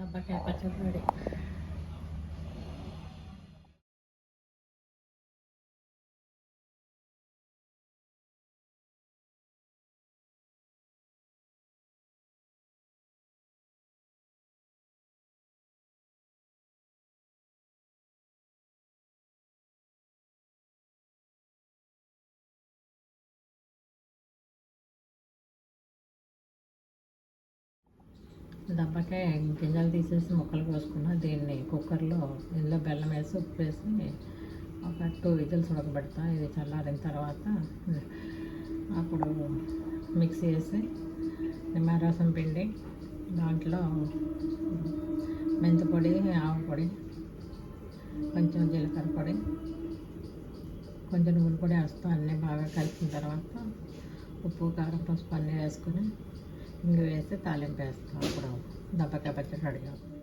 దబ్బకాయ పచ్చడి రెడీ. దబ్బకాయ గింజలు తీసేసి ముక్కలు కోసుకున్న దీన్ని కుక్కర్లో ఇందులో బెల్లం వేసి ఉప్పు వేసి ఒక 2 విజిల్స్ ఉడకబెడతా. ఇది చల్లారిన తర్వాత అప్పుడు మిక్సీ వేసి నిమ్మరసం పిండి దాంట్లో మెంతిపొడి, ఆవు పొడి, కొంచెం జీలకర్ర పొడి, కొంచెం నువ్వుల పొడి వేస్తూ అన్నీ బాగా కలిపిన తర్వాత ఉప్పు, కారం, పసుపు అన్నీ వేసుకొని ఇంగు వేసి తాలింపు వేస్తాం. అప్పుడు దబ్బకాయ పచ్చడి రెడీ అవుతుంది.